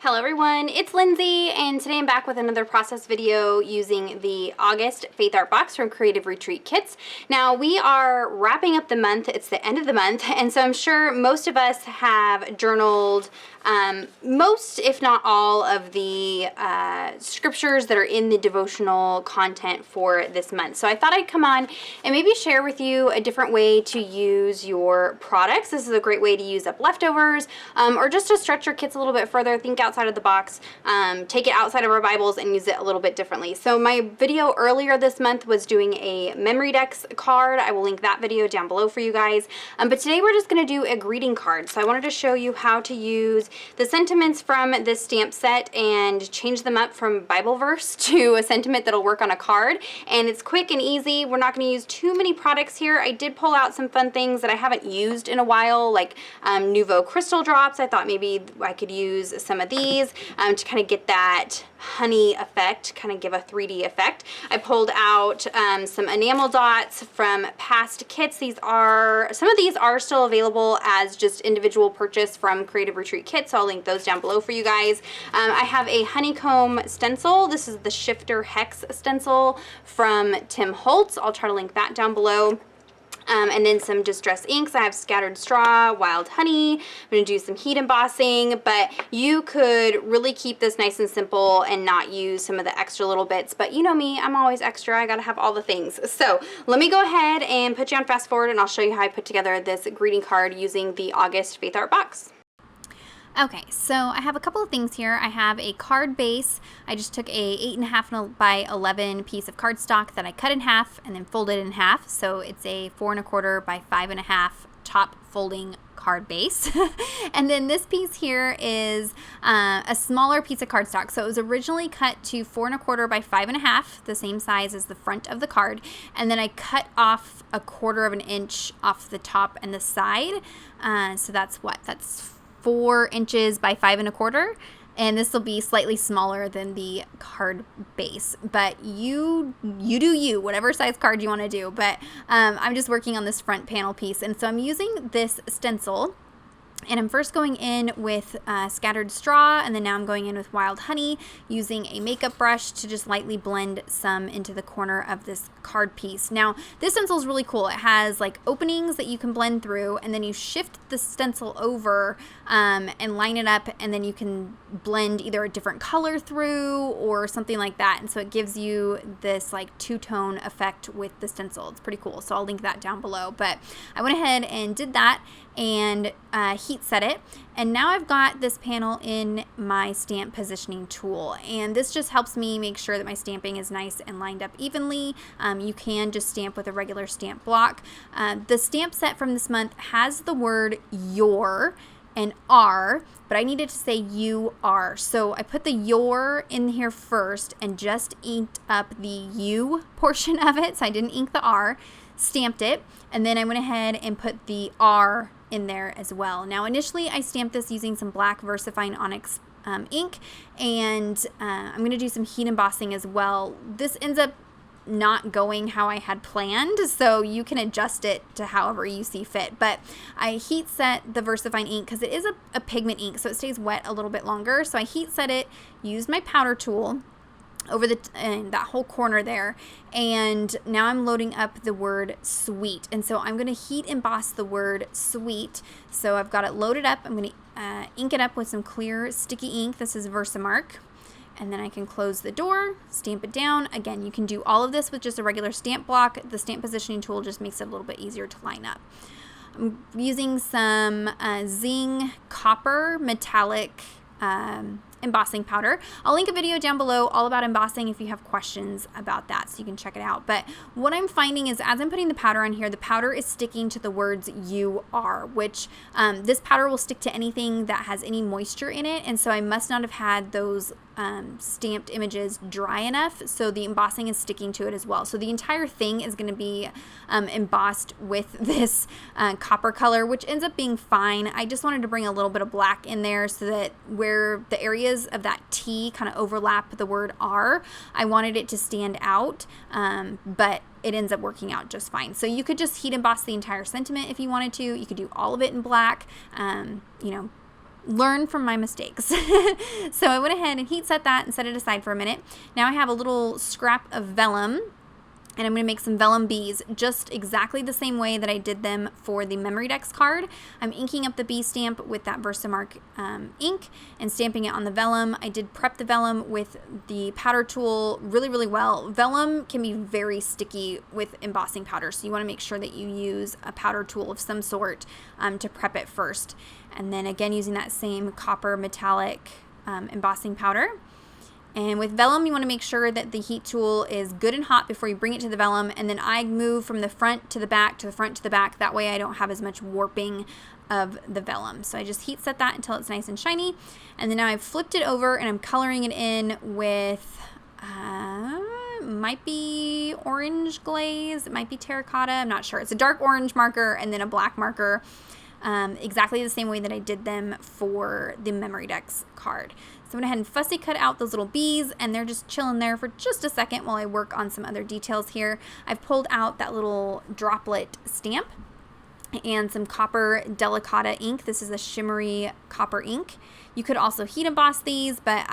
Hello everyone, it's Lindsay, and today I'm back with another process video using the August Faith Art Box from Creative Retreat Kits. Now we are wrapping up the month, it's the end of the month, and so I'm sure most of us have journaled most, if not all, of the scriptures that are in the devotional content for this month. So I thought I'd come on and maybe share with you a different way to use your products. This is a great way to use up leftovers, or just to stretch your kits a little bit further, think outside of the box, take it outside of our Bibles and use it a little bit differently. So my video earlier this month was doing a memory decks card. I will link that video down below for you guys. But today we're just going to do a greeting card. So I wanted to show you how to use the sentiments from this stamp set and change them up from Bible verse to a sentiment that'll work on a card. And it's quick and easy. We're not going to use too many products here. I did pull out some fun things that I haven't used in a while, like Nouveau crystal drops. I thought maybe I could use some of these to kind of get that honey effect, kind of give a 3D effect. I pulled out some enamel dots from past kits. Some of these are still available as just individual purchase from Creative Retreat Kits, so I'll link those down below for you guys. I have a honeycomb stencil. This is the Shifter Hex stencil from Tim Holtz. I'll try to link that down below. And then some distress inks. I have Scattered Straw, Wild Honey. I'm going to do some heat embossing, but you could really keep this nice and simple and not use some of the extra little bits. But you know me, I'm always extra. I got to have all the things. So let me go ahead and put you on fast forward and I'll show you how I put together this greeting card using the August Faith Art Box. Okay, so I have a couple of things here. I have a card base. I just took a 8.5 by 11 piece of cardstock that I cut in half and then folded in half. So it's a 4.25 by 5.5 top folding card base. And then this piece here is a smaller piece of cardstock. So it was originally cut to 4.25 by 5.5, the same size as the front of the card. And then I cut off 1/4 inch off the top and the side. So that's what? That's 4 inches by 5.25, and this will be slightly smaller than the card base, but you do you, whatever size card you want to do. But I'm just working on this front panel piece, and so I'm using this stencil. And I'm first going in with Scattered Straw, and then now I'm going in with Wild Honey, using a makeup brush to just lightly blend some into the corner of this card piece. Now, this stencil is really cool. It has like openings that you can blend through, and then you shift the stencil over and line it up, and then you can blend either a different color through or something like that. And so it gives you this like two-tone effect with the stencil. It's pretty cool. So I'll link that down below. But I went ahead and did that and heat set it, and now I've got this panel in my stamp positioning tool, and this just helps me make sure that my stamping is nice and lined up evenly. You can just stamp with a regular stamp block. The stamp set from this month has the word your and are, but I needed to say you are, so I put the your in here first and just inked up the you portion of it, so I didn't ink the R, stamped it, and then I went ahead and put the R in there as well. Now initially I stamped this using some black VersaFine Onyx ink, and I'm going to do some heat embossing as well. This ends up not going how I had planned, so you can adjust it to however you see fit. But I heat set the VersaFine ink because it is a pigment ink, so it stays wet a little bit longer. So I heat set it, used my powder tool over that whole corner there, and now I'm loading up the word sweet, and so I'm going to heat emboss the word sweet. So I've got it loaded up. I'm going to ink it up with some clear sticky ink. This is Versamark, and then I can close the door, stamp it down. Again, you can do all of this with just a regular stamp block. The stamp positioning tool just makes it a little bit easier to line up. I'm using some Zing Copper Metallic embossing powder. I'll link a video down below all about embossing if you have questions about that, so you can check it out. But what I'm finding is as I'm putting the powder on here, the powder is sticking to the words you are, which this powder will stick to anything that has any moisture in it, and so I must not have had those stamped images dry enough, so the embossing is sticking to it as well. So the entire thing is going to be embossed with this copper color, which ends up being fine. I just wanted to bring a little bit of black in there so that where the areas of that T kind of overlap the word R, I wanted it to stand out, but it ends up working out just fine. So you could just heat emboss the entire sentiment if you wanted to. You could do all of it in black, you know, learn from my mistakes. So I went ahead and heat set that and set it aside for a minute. Now I have a little scrap of vellum, and I'm going to make some vellum bees just exactly the same way that I did them for the Memory Decks card. I'm inking up the bee stamp with that Versamark ink and stamping it on the vellum. I did prep the vellum with the powder tool really, really well. Vellum can be very sticky with embossing powder, so you want to make sure that you use a powder tool of some sort to prep it first. And then again, using that same copper metallic embossing powder. And with vellum, you want to make sure that the heat tool is good and hot before you bring it to the vellum. And then I move from the front to the back to the front to the back. That way I don't have as much warping of the vellum. So I just heat set that until it's nice and shiny. And then now I've flipped it over and I'm coloring it in with, might be orange glaze. It might be terracotta. I'm not sure. It's a dark orange marker and then a black marker. Exactly the same way that I did them for the Memory Decks card. So I went ahead and fussy cut out those little bees, and they're just chilling there for just a second while I work on some other details here. I've pulled out that little droplet stamp and some copper delicata ink. This is a shimmery copper ink. You could also heat emboss these, but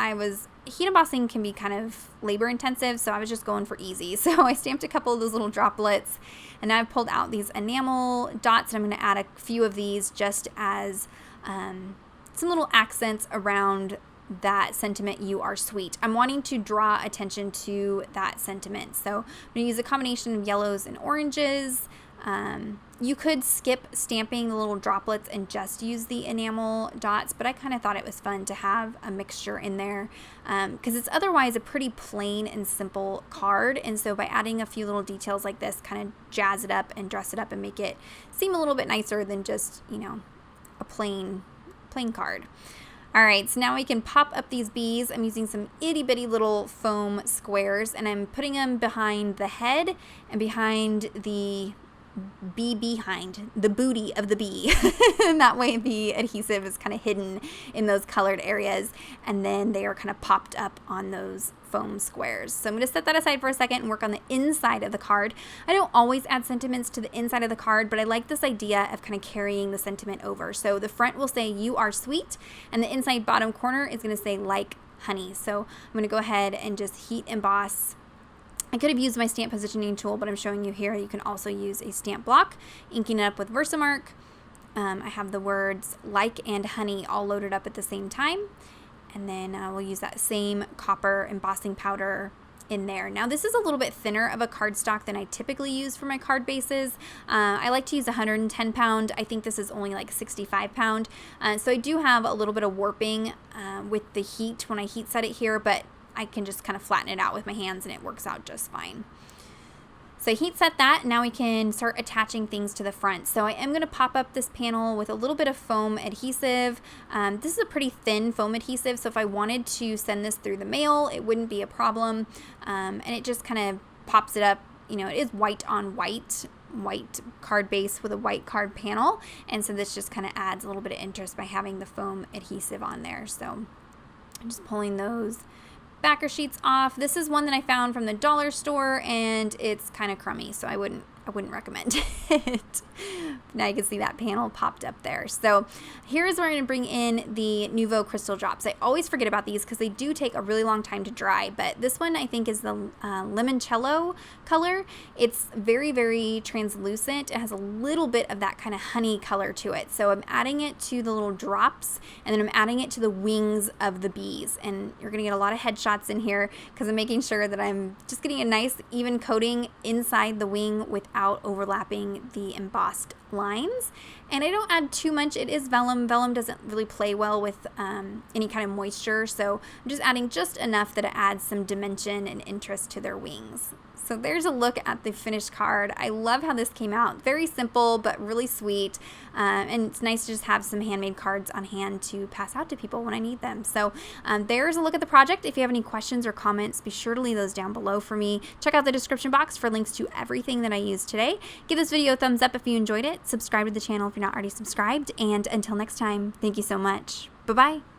heat embossing can be kind of labor intensive, so I was just going for easy. So I stamped a couple of those little droplets, and now I've pulled out these enamel dots, and I'm going to add a few of these just as some little accents around that sentiment, "You are sweet." I'm wanting to draw attention to that sentiment, so I'm going to use a combination of yellows and oranges. You could skip stamping the little droplets and just use the enamel dots, but I kind of thought it was fun to have a mixture in there because it's otherwise a pretty plain and simple card, and so by adding a few little details like this, kind of jazz it up and dress it up and make it seem a little bit nicer than just, you know, a plain card. All right, so now we can pop up these bees. I'm using some itty bitty little foam squares, and I'm putting them behind the head and behind the behind the booty of the bee. And that way the adhesive is kind of hidden in those colored areas, and then they are kind of popped up on those foam squares. So I'm going to set that aside for a second and work on the inside of the card. I don't always add sentiments to the inside of the card, but I like this idea of kind of carrying the sentiment over. So the front will say "You are sweet," and the inside bottom corner is going to say "Like honey." So I'm going to go ahead and just heat emboss. I could have used my stamp positioning tool, but I'm showing you here. You can also use a stamp block, inking it up with Versamark. I have the words "like" and "honey" all loaded up at the same time. And then we'll use that same copper embossing powder in there. Now this is a little bit thinner of a cardstock than I typically use for my card bases. I like to use 110 pound. I think this is only like 65 pound. So I do have a little bit of warping with the heat when I heat set it here, but I can just kind of flatten it out with my hands and it works out just fine. So I heat set that. Now we can start attaching things to the front. So I am going to pop up this panel with a little bit of foam adhesive. This is a pretty thin foam adhesive, so if I wanted to send this through the mail, it wouldn't be a problem. And it just kind of pops it up. You know, it is white on white card base with a white card panel, and so this just kind of adds a little bit of interest by having the foam adhesive on there. So I'm just pulling those backer sheets off. This is one that I found from the dollar store, and it's kind of crummy, so I wouldn't recommend it. Now you can see that panel popped up there. So here's where I'm going to bring in the Nuvo Crystal Drops. I always forget about these because they do take a really long time to dry, but this one I think is the limoncello color. It's very, very translucent. It has a little bit of that kind of honey color to it. So I'm adding it to the little drops, and then I'm adding it to the wings of the bees. And you're going to get a lot of headshots in here because I'm making sure that I'm just getting a nice even coating inside the wing without overlapping the embossed lines. And I don't add too much. It is vellum. Vellum doesn't really play well with any kind of moisture, so I'm just adding just enough that it adds some dimension and interest to their wings. So there's a look at the finished card. I love how this came out. Very simple, but really sweet. And it's nice to just have some handmade cards on hand to pass out to people when I need them. So there's a look at the project. If you have any questions or comments, be sure to leave those down below for me. Check out the description box for links to everything that I used today. Give this video a thumbs up if you enjoyed it. Subscribe to the channel if you're not already subscribed. And until next time, thank you so much. Bye-bye.